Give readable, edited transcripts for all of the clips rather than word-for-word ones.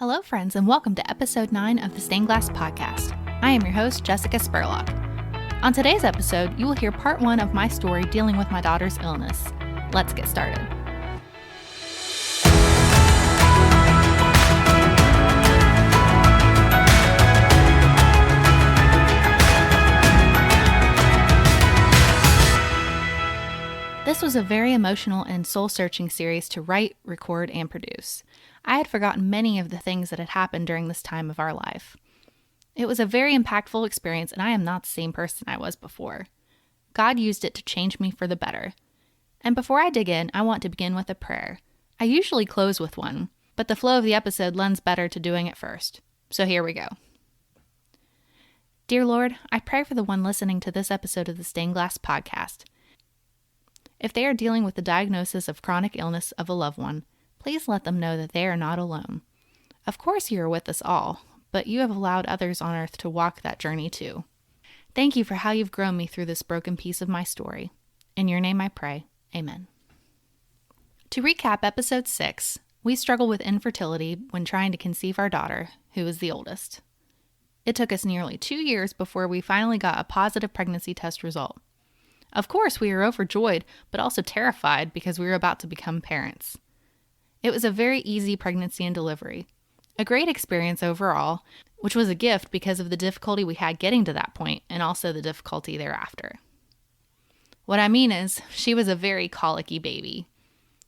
Hello, friends, and welcome to episode 9 of the Stained Glass Podcast. I am your host, Jessica Spurlock. On today's episode, you will hear part 1 of my story dealing with my daughter's illness. Let's get started. This was a very emotional and soul-searching series to write, record, and produce. I had forgotten many of the things that had happened during this time of our life. It was a very impactful experience, and I am not the same person I was before. God used it to change me for the better. And before I dig in, I want to begin with a prayer. I usually close with one, but the flow of the episode lends better to doing it first. So here we go. Dear Lord, I pray for the one listening to this episode of the Stained Glass Podcast. If they are dealing with the diagnosis of chronic illness of a loved one, please let them know that they are not alone. Of course you are with us all, but you have allowed others on earth to walk that journey too. Thank you for how you've grown me through this broken piece of my story. In your name I pray, amen. To recap episode 6, we struggled with infertility when trying to conceive our daughter, who is the oldest. It took us nearly 2 years before we finally got a positive pregnancy test result. Of course, we were overjoyed, but also terrified because we were about to become parents. It was a very easy pregnancy and delivery. A great experience overall, which was a gift because of the difficulty we had getting to that point and also the difficulty thereafter. What I mean is, she was a very colicky baby.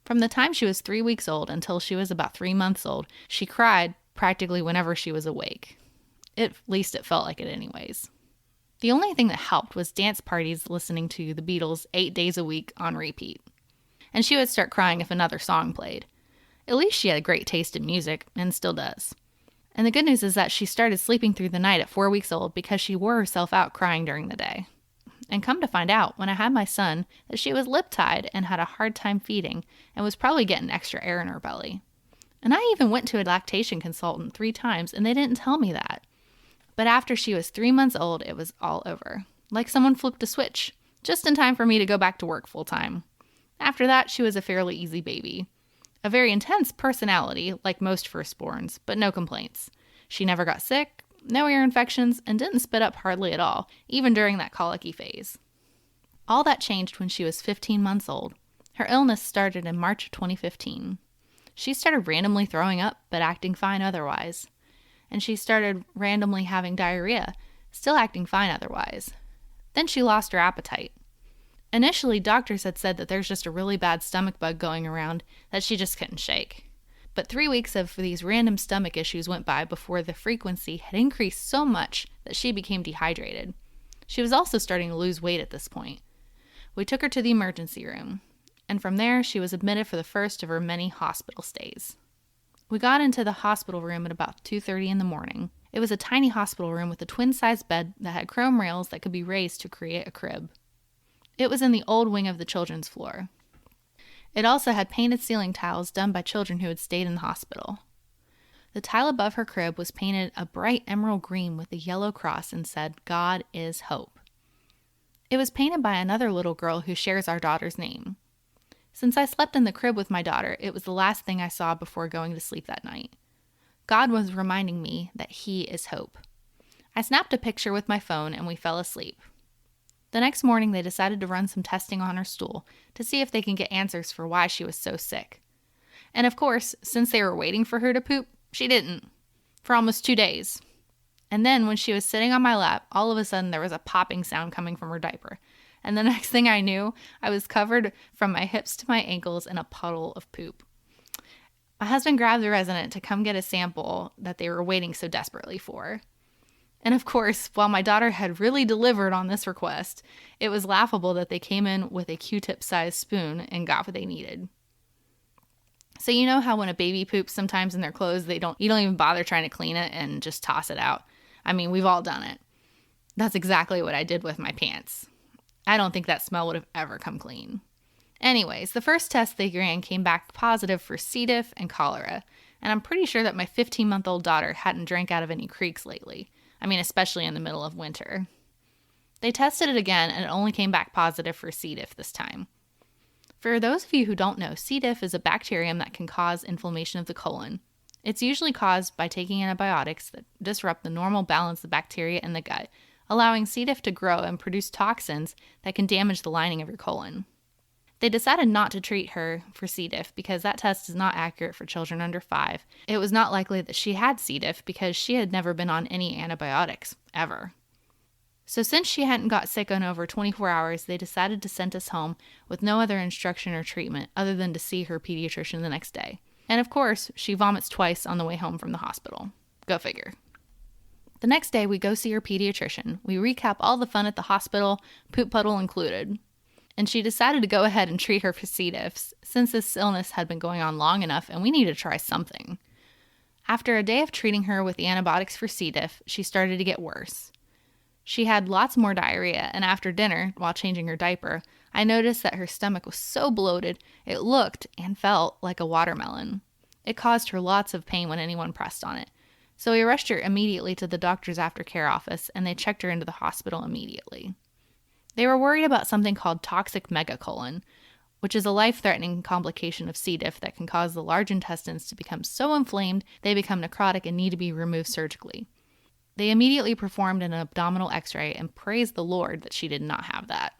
From the time she was 3 weeks old until she was about 3 months old, she cried practically whenever she was awake. At least it felt like it anyways. The only thing that helped was dance parties listening to the Beatles 8 days a week on repeat. And she would start crying if another song played. At least she had a great taste in music, and still does. And the good news is that she started sleeping through the night at 4 weeks old because she wore herself out crying during the day. And come to find out, when I had my son, that she was lip-tied and had a hard time feeding and was probably getting extra air in her belly. And I even went to a lactation consultant 3 times, and they didn't tell me that. But after she was 3 months old, it was all over. Like someone flipped a switch, just in time for me to go back to work full time. After that, she was a fairly easy baby. A very intense personality, like most firstborns, but no complaints. She never got sick, no ear infections, and didn't spit up hardly at all, even during that colicky phase. All that changed when she was 15 months old. Her illness started in March of 2015. She started randomly throwing up, but acting fine otherwise. And she started randomly having diarrhea, still acting fine otherwise. Then she lost her appetite. Initially, doctors had said that there's just a really bad stomach bug going around that she just couldn't shake. But 3 weeks of these random stomach issues went by before the frequency had increased so much that she became dehydrated. She was also starting to lose weight at this point. We took her to the emergency room, and from there she was admitted for the first of her many hospital stays. We got into the hospital room at about 2:30 in the morning. It was a tiny hospital room with a twin-sized bed that had chrome rails that could be raised to create a crib. It was in the old wing of the children's floor. It also had painted ceiling tiles done by children who had stayed in the hospital. The tile above her crib was painted a bright emerald green with a yellow cross and said, "God is hope." It was painted by another little girl who shares our daughter's name. Since I slept in the crib with my daughter, it was the last thing I saw before going to sleep that night. God was reminding me that He is hope. I snapped a picture with my phone and we fell asleep. The next morning, they decided to run some testing on her stool to see if they can get answers for why she was so sick. And of course, since they were waiting for her to poop, she didn't. For almost 2 days. And then when she was sitting on my lap, all of a sudden there was a popping sound coming from her diaper. And the next thing I knew, I was covered from my hips to my ankles in a puddle of poop. My husband grabbed the resident to come get a sample that they were waiting so desperately for. And of course, while my daughter had really delivered on this request, it was laughable that they came in with a Q-tip-sized spoon and got what they needed. So you know how when a baby poops sometimes in their clothes, you don't even bother trying to clean it and just toss it out? I mean, we've all done it. That's exactly what I did with my pants. I don't think that smell would have ever come clean. Anyways, the first test they ran came back positive for C. diff and cholera, and I'm pretty sure that my 15-month-old daughter hadn't drank out of any creeks lately. I mean, especially in the middle of winter. They tested it again, and it only came back positive for C. diff this time. For those of you who don't know, C. diff is a bacterium that can cause inflammation of the colon. It's usually caused by taking antibiotics that disrupt the normal balance of bacteria in the gut, allowing C. diff to grow and produce toxins that can damage the lining of your colon. They decided not to treat her for C. diff because that test is not accurate for children under 5. It was not likely that she had C. diff because she had never been on any antibiotics, ever. So since she hadn't got sick in over 24 hours, they decided to send us home with no other instruction or treatment other than to see her pediatrician the next day. And of course, she vomits twice on the way home from the hospital. Go figure. The next day, we go see her pediatrician. We recap all the fun at the hospital, poop puddle included. And she decided to go ahead and treat her for C. diff, since this illness had been going on long enough and we needed to try something. After a day of treating her with the antibiotics for C. diff, she started to get worse. She had lots more diarrhea, and after dinner, while changing her diaper, I noticed that her stomach was so bloated, it looked and felt like a watermelon. It caused her lots of pain when anyone pressed on it. So we rushed her immediately to the doctor's aftercare office, and they checked her into the hospital immediately. They were worried about something called toxic megacolon, which is a life-threatening complication of C. diff that can cause the large intestines to become so inflamed they become necrotic and need to be removed surgically. They immediately performed an abdominal x-ray and praised the Lord that she did not have that.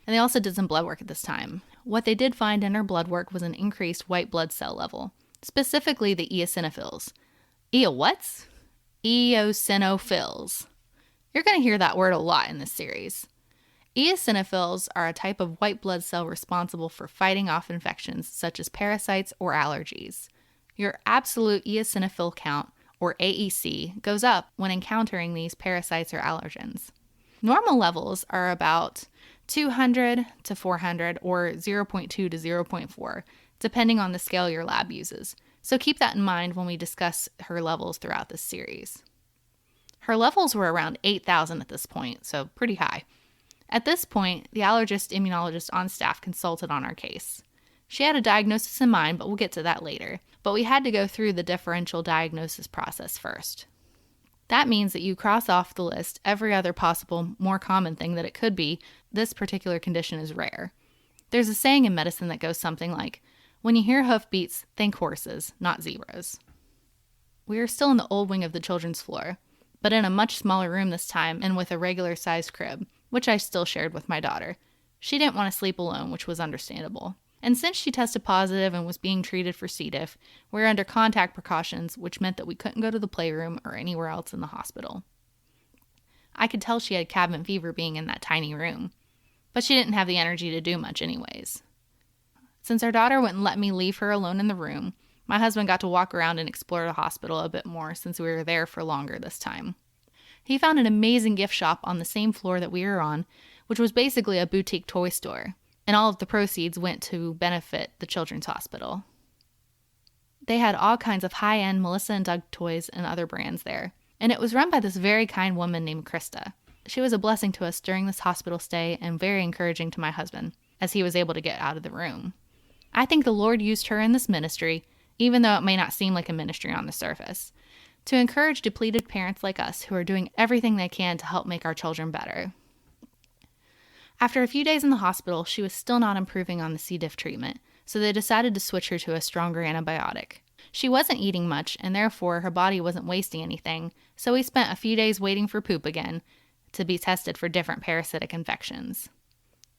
And they also did some blood work at this time. What they did find in her blood work was an increased white blood cell level, specifically the eosinophils. What's? Eosinophils. You're going to hear that word a lot in this series. Eosinophils are a type of white blood cell responsible for fighting off infections such as parasites or allergies. Your absolute eosinophil count, or AEC, goes up when encountering these parasites or allergens. Normal levels are about 200 to 400 or 0.2 to 0.4, depending on the scale your lab uses. So keep that in mind when we discuss her levels throughout this series. Her levels were around 8,000 at this point, so pretty high. At this point, the allergist-immunologist on staff consulted on our case. She had a diagnosis in mind, but we'll get to that later. But we had to go through the differential diagnosis process first. That means that you cross off the list every other possible, more common thing that it could be. This particular condition is rare. There's a saying in medicine that goes something like, when you hear hoofbeats, think horses, not zebras. We are still in the old wing of the children's floor, but in a much smaller room this time and with a regular-sized crib, which I still shared with my daughter. She didn't want to sleep alone, which was understandable. And since she tested positive and was being treated for C. diff, we were under contact precautions, which meant that we couldn't go to the playroom or anywhere else in the hospital. I could tell she had cabin fever being in that tiny room, but she didn't have the energy to do much anyways. Since our daughter wouldn't let me leave her alone in the room, my husband got to walk around and explore the hospital a bit more since we were there for longer this time. He found an amazing gift shop on the same floor that we were on, which was basically a boutique toy store, and all of the proceeds went to benefit the children's hospital. They had all kinds of high-end Melissa & Doug toys and other brands there, and it was run by this very kind woman named Krista. She was a blessing to us during this hospital stay and very encouraging to my husband, as he was able to get out of the room. I think the Lord used her in this ministry, even though it may not seem like a ministry on the surface, to encourage depleted parents like us who are doing everything they can to help make our children better. After a few days in the hospital, she was still not improving on the C. diff treatment, so they decided to switch her to a stronger antibiotic. She wasn't eating much, and therefore her body wasn't wasting anything, so we spent a few days waiting for poop again to be tested for different parasitic infections.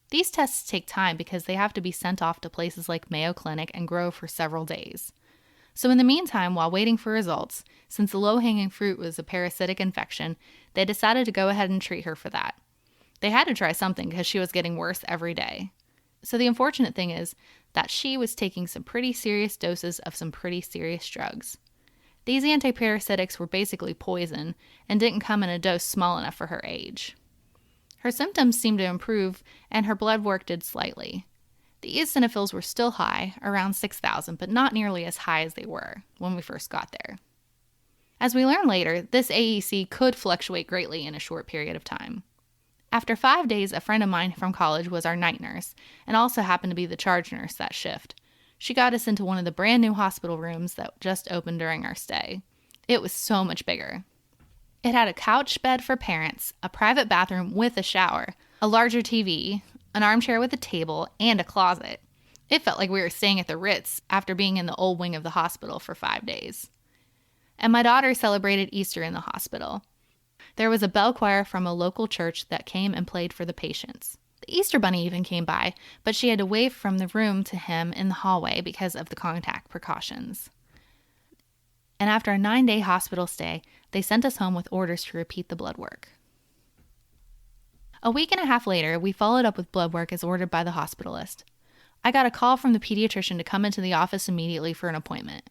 These tests take time because they have to be sent off to places like Mayo Clinic and grow for several days. So in the meantime, while waiting for results, since the low-hanging fruit was a parasitic infection, they decided to go ahead and treat her for that. They had to try something because she was getting worse every day. So the unfortunate thing is that she was taking some pretty serious doses of some pretty serious drugs. These antiparasitics were basically poison and didn't come in a dose small enough for her age. Her symptoms seemed to improve, and her blood work did slightly. The eosinophils were still high, around 6,000, but not nearly as high as they were when we first got there. As we learned later, this AEC could fluctuate greatly in a short period of time. After 5 days, a friend of mine from college was our night nurse, and also happened to be the charge nurse that shift. She got us into one of the brand new hospital rooms that just opened during our stay. It was so much bigger. It had a couch bed for parents, a private bathroom with a shower, a larger TV, an armchair with a table, and a closet. It felt like we were staying at the Ritz after being in the old wing of the hospital for 5 days. And my daughter celebrated Easter in the hospital. There was a bell choir from a local church that came and played for the patients. The Easter Bunny even came by, but she had to wave from the room to him in the hallway because of the contact precautions. And after a 9-day hospital stay, they sent us home with orders to repeat the blood work. A week and a half later, we followed up with blood work as ordered by the hospitalist. I got a call from the pediatrician to come into the office immediately for an appointment.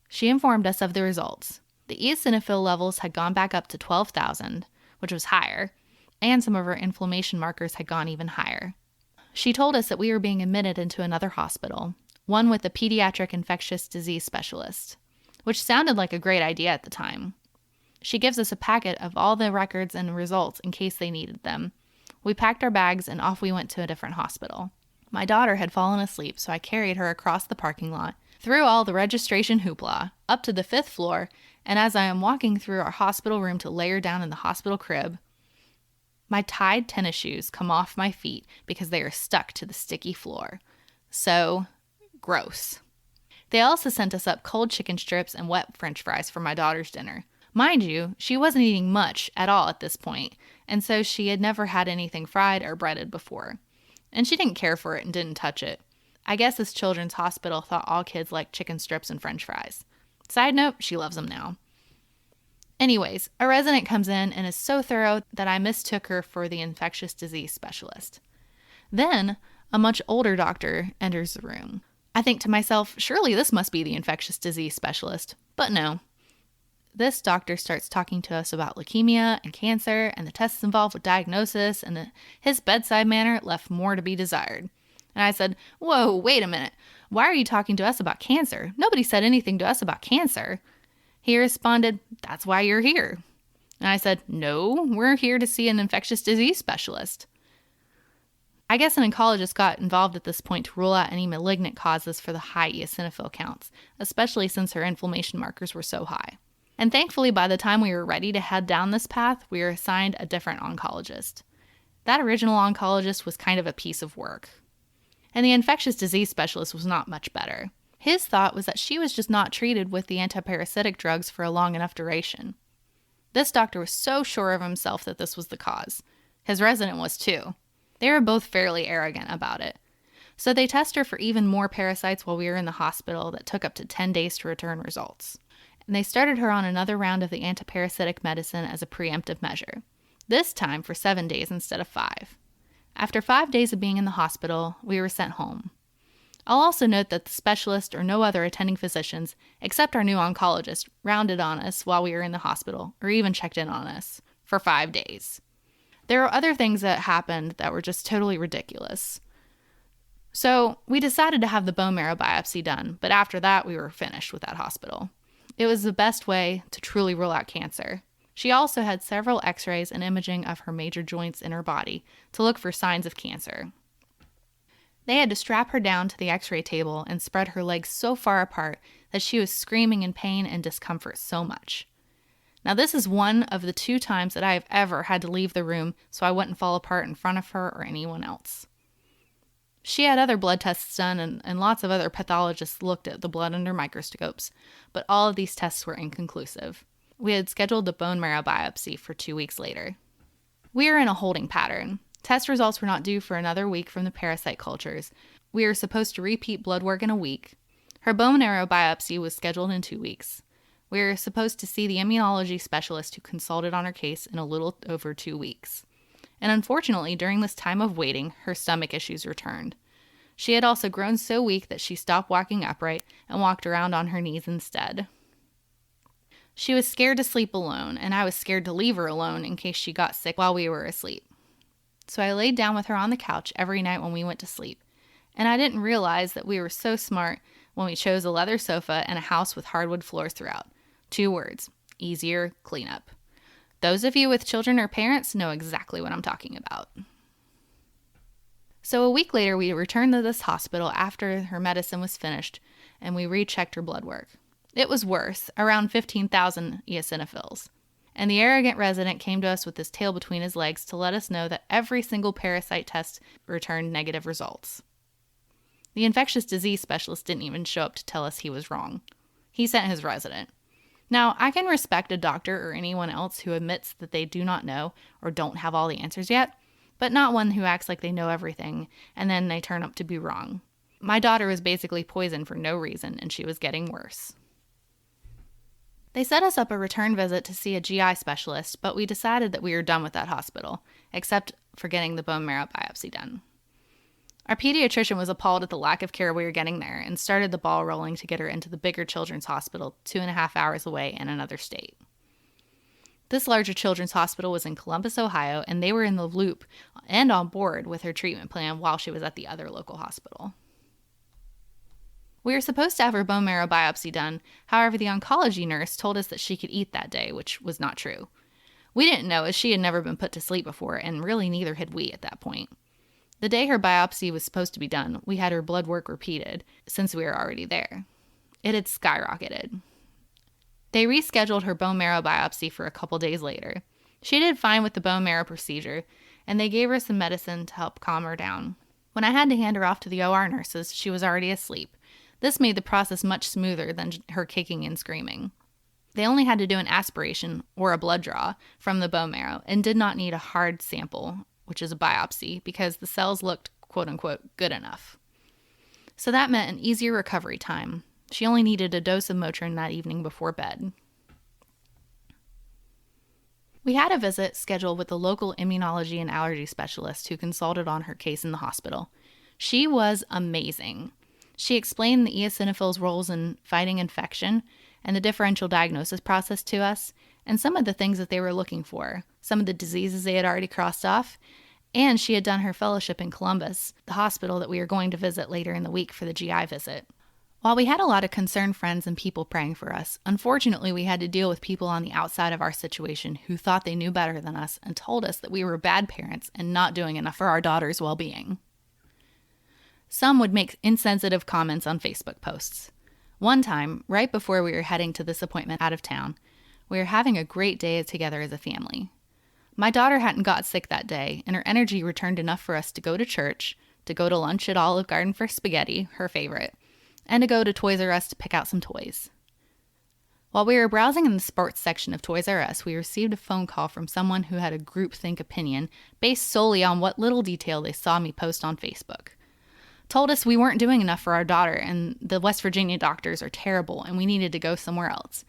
She informed us of the results. The eosinophil levels had gone back up to 12,000, which was higher, and some of our inflammation markers had gone even higher. She told us that we were being admitted into another hospital, one with a pediatric infectious disease specialist, which sounded like a great idea at the time. She gives us a packet of all the records and results in case they needed them. We packed our bags and off we went to a different hospital. My daughter had fallen asleep, so I carried her across the parking lot, through all the registration hoopla, up to the 5th floor, and as I am walking through our hospital room to lay her down in the hospital crib, my tied tennis shoes come off my feet because they are stuck to the sticky floor. So gross. They also sent us up cold chicken strips and wet French fries for my daughter's dinner. Mind you, she wasn't eating much at all at this point, and so she had never had anything fried or breaded before. And she didn't care for it and didn't touch it. I guess this children's hospital thought all kids liked chicken strips and French fries. Side note, she loves them now. Anyways, a resident comes in and is so thorough that I mistook her for the infectious disease specialist. Then, a much older doctor enters the room. I think to myself, surely this must be the infectious disease specialist. But no. This doctor starts talking to us about leukemia and cancer and the tests involved with diagnosis, and his bedside manner left more to be desired. And I said, "Whoa, wait a minute. Why are you talking to us about cancer? Nobody said anything to us about cancer." He responded, "That's why you're here." And I said, "No, we're here to see an infectious disease specialist." I guess an oncologist got involved at this point to rule out any malignant causes for the high eosinophil counts, especially since her inflammation markers were so high. And thankfully, by the time we were ready to head down this path, we were assigned a different oncologist. That original oncologist was kind of a piece of work. And the infectious disease specialist was not much better. His thought was that she was just not treated with the antiparasitic drugs for a long enough duration. This doctor was so sure of himself that this was the cause. His resident was too. They were both fairly arrogant about it. So they tested her for even more parasites while we were in the hospital that took up to 10 days to return results. And they started her on another round of the antiparasitic medicine as a preemptive measure. This time for 7 days instead of 5. After 5 days of being in the hospital, we were sent home. I'll also note that the specialist or no other attending physicians, except our new oncologist, rounded on us while we were in the hospital, or even checked in on us, for 5 days. There were other things that happened that were just totally ridiculous. So we decided to have the bone marrow biopsy done, but after that we were finished with that hospital. It was the best way to truly rule out cancer. She also had several x-rays and imaging of her major joints in her body to look for signs of cancer. They had to strap her down to the x-ray table and spread her legs so far apart that she was screaming in pain and discomfort so much. Now this is one of the 2 times that I have ever had to leave the room so I wouldn't fall apart in front of her or anyone else. She had other blood tests done and lots of other pathologists looked at the blood under microscopes, but all of these tests were inconclusive. We had scheduled the bone marrow biopsy for 2 weeks later. We are in a holding pattern. Test results were not due for another week from the parasite cultures. We are supposed to repeat blood work in a week. Her bone marrow biopsy was scheduled in 2 weeks. We are supposed to see the immunology specialist who consulted on her case in a little over 2 weeks. And unfortunately, during this time of waiting, her stomach issues returned. She had also grown so weak that she stopped walking upright and walked around on her knees instead. She was scared to sleep alone, and I was scared to leave her alone in case she got sick while we were asleep. So I laid down with her on the couch every night when we went to sleep. And I didn't realize that we were so smart when we chose a leather sofa and a house with hardwood floors throughout. 2 words: easier cleanup. Those of you with children or parents know exactly what I'm talking about. So a week later, we returned to this hospital after her medicine was finished, and we rechecked her blood work. It was worse, around 15,000 eosinophils. And the arrogant resident came to us with his tail between his legs to let us know that every single parasite test returned negative results. The infectious disease specialist didn't even show up to tell us he was wrong. He sent his resident. Now, I can respect a doctor or anyone else who admits that they do not know or don't have all the answers yet, but not one who acts like they know everything and then they turn up to be wrong. My daughter was basically poisoned for no reason, and she was getting worse. They set us up a return visit to see a GI specialist, but we decided that we were done with that hospital, except for getting the bone marrow biopsy done. Our pediatrician was appalled at the lack of care we were getting there and started the ball rolling to get her into the bigger children's hospital 2.5 hours away in another state. This larger children's hospital was in Columbus, Ohio, and they were in the loop and on board with her treatment plan while she was at the other local hospital. We were supposed to have her bone marrow biopsy done, however, the oncology nurse told us that she could eat that day, which was not true. We didn't know, as she had never been put to sleep before, and really neither had we at that point. The day her biopsy was supposed to be done, we had her blood work repeated, since we were already there. It had skyrocketed. They rescheduled her bone marrow biopsy for a couple days later. She did fine with the bone marrow procedure, and they gave her some medicine to help calm her down. When I had to hand her off to the OR nurses, she was already asleep. This made the process much smoother than her kicking and screaming. They only had to do an aspiration, or a blood draw, from the bone marrow, and did not need a hard sample, which is a biopsy, because the cells looked, quote-unquote, good enough. So that meant an easier recovery time. She only needed a dose of Motrin that evening before bed. We had a visit scheduled with the local immunology and allergy specialist who consulted on her case in the hospital. She was amazing. She explained the eosinophils' roles in fighting infection and the differential diagnosis process to us, and some of the things that they were looking for, some of the diseases they had already crossed off, and she had done her fellowship in Columbus, the hospital that we were going to visit later in the week for the GI visit. While we had a lot of concerned friends and people praying for us, unfortunately we had to deal with people on the outside of our situation who thought they knew better than us and told us that we were bad parents and not doing enough for our daughter's well-being. Some would make insensitive comments on Facebook posts. One time, right before we were heading to this appointment out of town, we were having a great day together as a family. My daughter hadn't got sick that day, and her energy returned enough for us to go to church, to go to lunch at Olive Garden for spaghetti, her favorite, and to go to Toys R Us to pick out some toys. While we were browsing in the sports section of Toys R Us, we received a phone call from someone who had a groupthink opinion based solely on what little detail they saw me post on Facebook. Told us we weren't doing enough for our daughter and the West Virginia doctors are terrible and we needed to go somewhere else.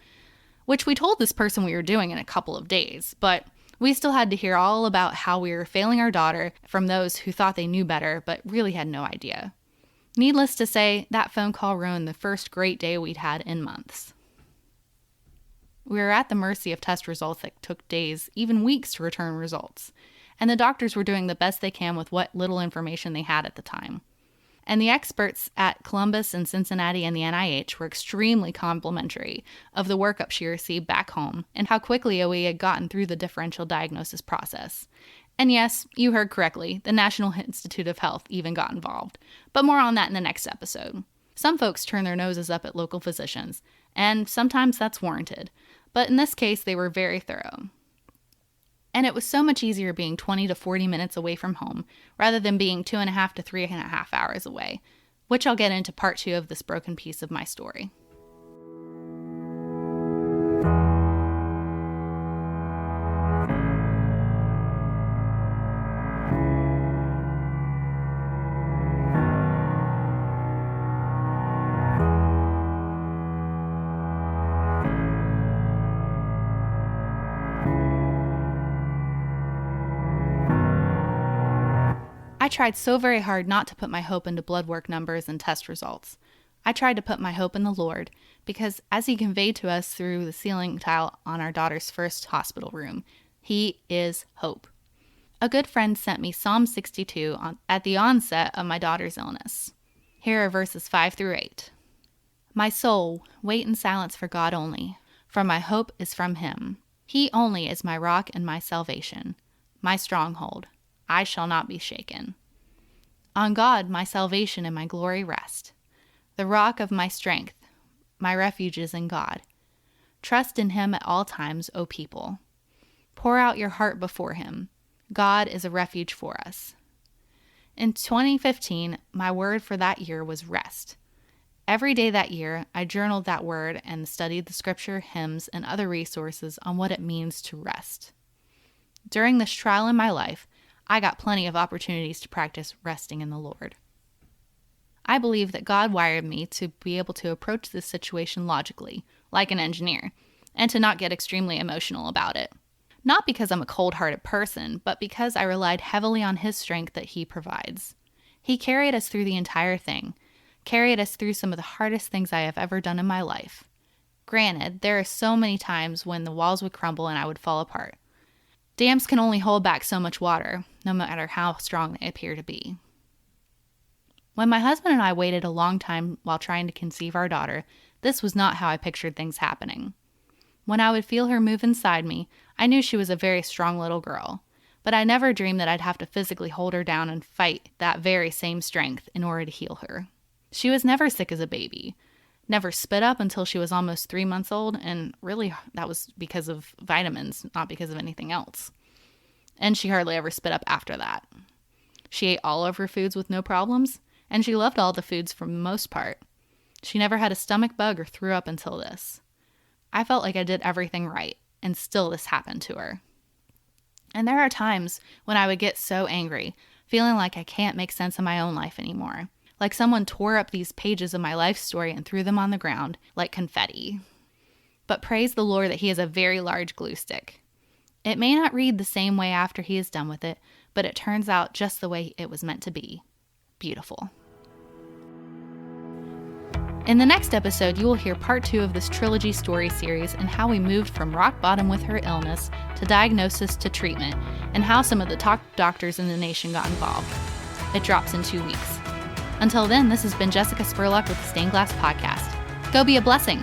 Which we told this person we were doing in a couple of days, but we still had to hear all about how we were failing our daughter from those who thought they knew better but really had no idea. Needless to say, that phone call ruined the first great day we'd had in months. We were at the mercy of test results that took days, even weeks, to return results, and the doctors were doing the best they can with what little information they had at the time. And the experts at Columbus and Cincinnati and the NIH were extremely complimentary of the workup she received back home and how quickly we had gotten through the differential diagnosis process. And yes, you heard correctly, the National Institute of Health even got involved. But more on that in the next episode. Some folks turn their noses up at local physicians, and sometimes that's warranted. But in this case, they were very thorough. And it was so much easier being 20 to 40 minutes away from home, rather than being 2.5 to 3.5 hours away, which I'll get into part 2 of this broken piece of my story. I tried so very hard not to put my hope into blood work numbers and test results. I tried to put my hope in the Lord, because as He conveyed to us through the ceiling tile on our daughter's first hospital room, He is hope. A good friend sent me Psalm 62 at the onset of my daughter's illness. Here are verses 5 through 8. My soul, wait in silence for God only, for my hope is from Him. He only is my rock and my salvation, my stronghold. I shall not be shaken. On God my salvation and my glory rest. The rock of my strength, my refuge is in God. Trust in Him at all times, O people. Pour out your heart before Him. God is a refuge for us. In 2015, my word for that year was rest. Every day that year, I journaled that word and studied the scripture, hymns, and other resources on what it means to rest. During this trial in my life, I got plenty of opportunities to practice resting in the Lord. I believe that God wired me to be able to approach this situation logically, like an engineer, and to not get extremely emotional about it. Not because I'm a cold-hearted person, but because I relied heavily on His strength that He provides. He carried us through the entire thing, carried us through some of the hardest things I have ever done in my life. Granted, there are so many times when the walls would crumble and I would fall apart. Dams can only hold back so much water, no matter how strong they appear to be. When my husband and I waited a long time while trying to conceive our daughter, this was not how I pictured things happening. When I would feel her move inside me, I knew she was a very strong little girl, but I never dreamed that I'd have to physically hold her down and fight that very same strength in order to heal her. She was never sick as a baby, never spit up until she was almost 3 months old, and really that was because of vitamins, not because of anything else. And she hardly ever spit up after that. She ate all of her foods with no problems, and she loved all the foods for the most part. She never had a stomach bug or threw up until this. I felt like I did everything right, and still this happened to her. And there are times when I would get so angry, feeling like I can't make sense of my own life anymore. Like someone tore up these pages of my life story and threw them on the ground like confetti. But praise the Lord that He is a very large glue stick. It may not read the same way after He is done with it, but it turns out just the way it was meant to be. Beautiful. In the next episode, you will hear part 2 of this trilogy story series and how we moved from rock bottom with her illness to diagnosis to treatment, and how some of the top doctors in the nation got involved. It drops in 2 weeks. Until then, this has been Jessica Spurlock with the Stained Glass Podcast. Go be a blessing.